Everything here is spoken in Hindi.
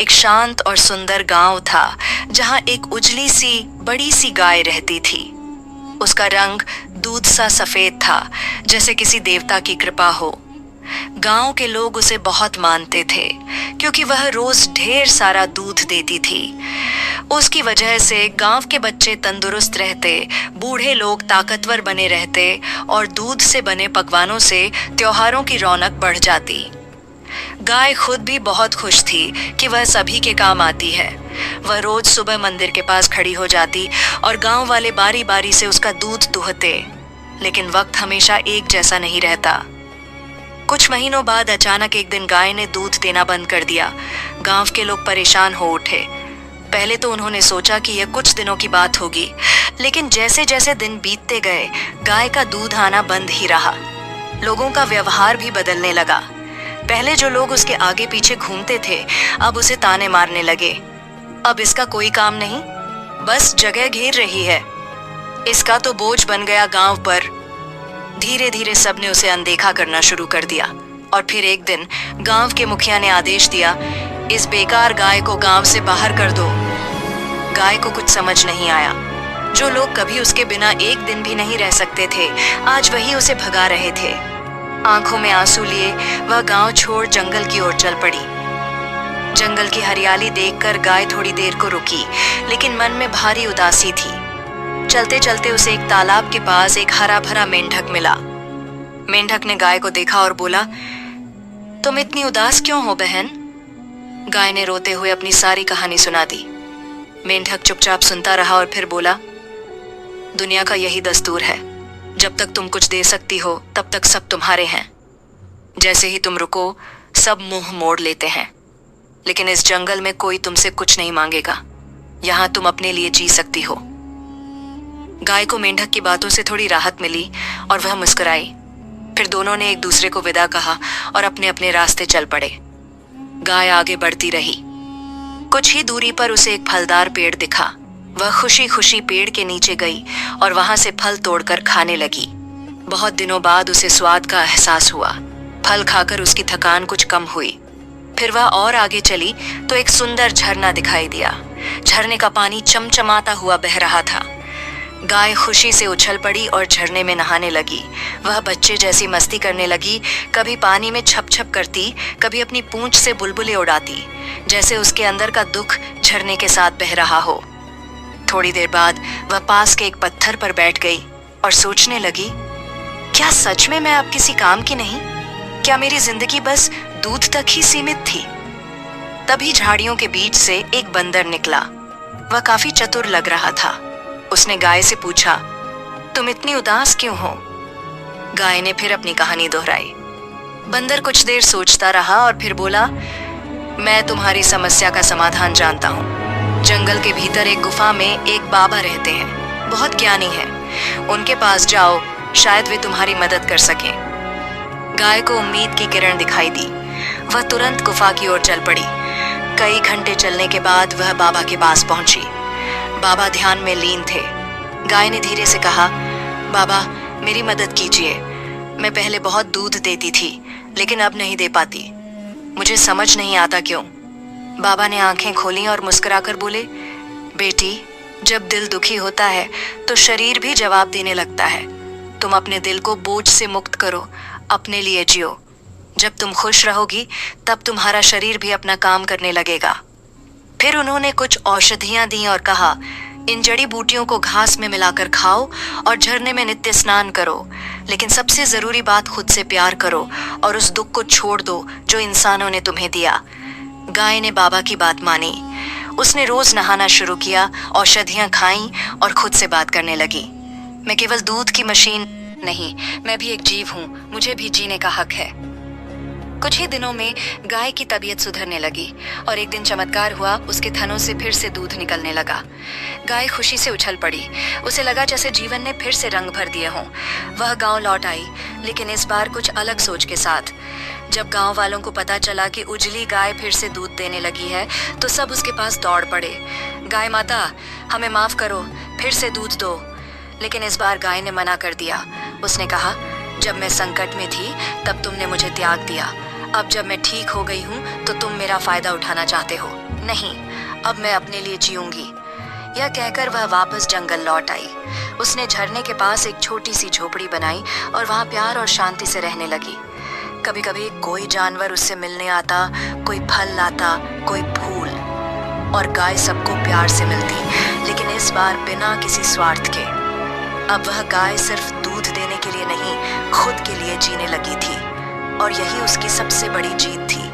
एक शांत और सुंदर गांव था जहां एक उजली सी बड़ी सी गाय रहती थी। उसका रंग दूध सा सफेद था, जैसे किसी देवता की कृपा हो। गांव के लोग उसे बहुत मानते थे क्योंकि वह रोज ढेर सारा दूध देती थी। उसकी वजह से गांव के बच्चे तंदुरुस्त रहते, बूढ़े लोग ताकतवर बने रहते और दूध से बने पकवानों से त्योहारों की रौनक बढ़ जाती। गाय खुद भी बहुत खुश थी कि वह सभी के काम आती है। वह रोज सुबह मंदिर के पास खड़ी हो जाती और गांव वाले बारी बारी से उसका दूध दुहते। लेकिन वक्त हमेशा एक जैसा नहीं रहता। कुछ महीनों बाद अचानक एक दिन गाय ने दूध देना बंद कर दिया। गांव के लोग परेशान हो उठे। पहले तो उन्होंने सोचा कि यह कुछ दिनों की बात होगी, लेकिन जैसे जैसे दिन बीतते गए गाय का दूध आना बंद ही रहा। लोगों का व्यवहार भी बदलने लगा। पहले जो लोग उसके आगे पीछे घूमते थे, अब उसे ताने मारने लगे। अब इसका कोई काम नहीं, बस जगह घेर रही है। इसका तो बोझ बन गया गांव पर। धीरे धीरे सबने उसे अनदेखा करना शुरू कर दिया और फिर एक दिन गांव के मुखिया ने आदेश दिया, इस बेकार गाय को गांव से बाहर कर दो। गाय को कुछ समझ नहीं आया। जो लोग कभी उसके बिना एक दिन भी नहीं रह सकते थे, आज वही उसे भगा रहे थे। आंखों में आंसू लिए वह गांव छोड़ जंगल की ओर चल पड़ी। जंगल की हरियाली देखकर गाय थोड़ी देर को रुकी, लेकिन मन में भारी उदासी थी। चलते चलते उसे एक तालाब के पास एक हरा भरा मेंढक मिला। मेंढक ने गाय को देखा और बोला, तुम इतनी उदास क्यों हो बहन? गाय ने रोते हुए अपनी सारी कहानी सुना दी। मेंढक चुपचाप सुनता रहा और फिर बोला, दुनिया का यही दस्तूर है, जब तक तुम कुछ दे सकती हो तब तक सब तुम्हारे हैं। जैसे ही तुम रुको सब मुंह मोड़ लेते हैं। लेकिन इस जंगल में कोई तुमसे कुछ नहीं मांगेगा। यहां तुम अपने लिए जी सकती हो। गाय को मेंढक की बातों से थोड़ी राहत मिली और वह मुस्कुराई। फिर दोनों ने एक दूसरे को विदा कहा और अपने अपने रास्ते चल पड़े। गाय आगे बढ़ती रही। कुछ ही दूरी पर उसे एक फलदार पेड़ दिखा। वह खुशी खुशी पेड़ के नीचे गई और वहां से फल तोड़कर खाने लगी। बहुत दिनों बाद उसे स्वाद का एहसास हुआ। फल खाकर उसकी थकान कुछ कम हुई। फिर वह और आगे चली तो एक सुंदर झरना दिखाई दिया। झरने का पानी चमचमाता हुआ बह रहा था। गाय खुशी से उछल पड़ी और झरने में नहाने लगी। वह बच्चे जैसी मस्ती करने लगी। कभी पानी में छप छप करती, कभी अपनी पूंछ से बुलबुले उड़ाती, जैसे उसके अंदर का दुख झरने के साथ बह रहा हो। थोड़ी देर बाद वह पास के एक पत्थर पर बैठ गई और सोचने लगी, क्या सच में मैं अब किसी काम की नहीं? क्या मेरी जिंदगी बस दूध तक ही सीमित थी? तभी झाड़ियों के बीच से एक बंदर निकला। वह काफी चतुर लग रहा था। उसने गाय से पूछा, तुम इतनी उदास क्यों हो? गाय ने फिर अपनी कहानी दोहराई। बंदर कुछ देर सोचता रहा और फिर बोला, मैं तुम्हारी समस्या का समाधान जानता हूँ। जंगल के भीतर एक गुफा में एक बाबा रहते हैं, बहुत ज्ञानी हैं। उनके पास जाओ, शायद वे तुम्हारी मदद कर सकें। गाय को उम्मीद की किरण दिखाई दी। वह तुरंत गुफा की ओर चल पड़ी। कई घंटे चलने के बाद वह बाबा के पास पहुंची। बाबा ध्यान में लीन थे। गाय ने धीरे से कहा, बाबा मेरी मदद कीजिए। मैं पहले बहुत दूध देती थी, लेकिन अब नहीं दे पाती। मुझे समझ नहीं आता क्यों। बाबा ने आंखें खोली और मुस्कुराकर बोले, बेटी, जब दिल दुखी होता है तो शरीर भी जवाब देने लगता है। तुम अपने दिल को बोझ से मुक्त करो, अपने लिए जियो। जब तुम खुश रहोगी तब तुम्हारा शरीर भी अपना काम करने लगेगा। फिर उन्होंने कुछ औषधियां दी और कहा, इन जड़ी बूटियों को घास में मिलाकर खाओ और झरने में नित्य स्नान करो। लेकिन सबसे जरूरी बात, खुद से प्यार करो और उस दुख को छोड़ दो जो इंसानों ने तुम्हें दिया। गाय ने बाबा की बात मानी। उसने रोज नहाना शुरू किया, औषधियां खाईं और खुद से बात करने लगी। मैं केवल दूध की मशीन नहीं, मैं भी एक जीव हूँ, मुझे भी जीने का हक है। कुछ ही दिनों में गाय की तबीयत सुधरने लगी और एक दिन चमत्कार हुआ, उसके थनों से फिर से दूध निकलने लगा। गाय खुशी से उछल पड़ी। उसे लगा जैसे जीवन ने फिर से रंग भर दिए हों। वह गांव लौट आई, लेकिन इस बार कुछ अलग सोच के साथ। जब गांव वालों को पता चला कि उजली गाय फिर से दूध देने लगी है, तो सब उसके पास दौड़ पड़े। गाय माता, हमें माफ करो, फिर से दूध दो। लेकिन इस बार गाय ने मना कर दिया। उसने कहा, जब मैं संकट में थी तब तुमने मुझे त्याग दिया। अब जब मैं ठीक हो गई हूँ तो तुम मेरा फायदा उठाना चाहते हो। नहीं, अब मैं अपने लिए जीऊंगी। यह कहकर वह वापस जंगल लौट आई। उसने झरने के पास एक छोटी सी झोपड़ी बनाई और वहां प्यार और शांति से रहने लगी। कभी कभी कोई जानवर उससे मिलने आता, कोई फल लाता, कोई फूल, और गाय सबको प्यार से मिलती, लेकिन इस बार बिना किसी स्वार्थ के। अब वह गाय सिर्फ दूध देने के लिए नहीं, खुद के लिए जीने लगी थी, और यही उसकी सबसे बड़ी जीत थी।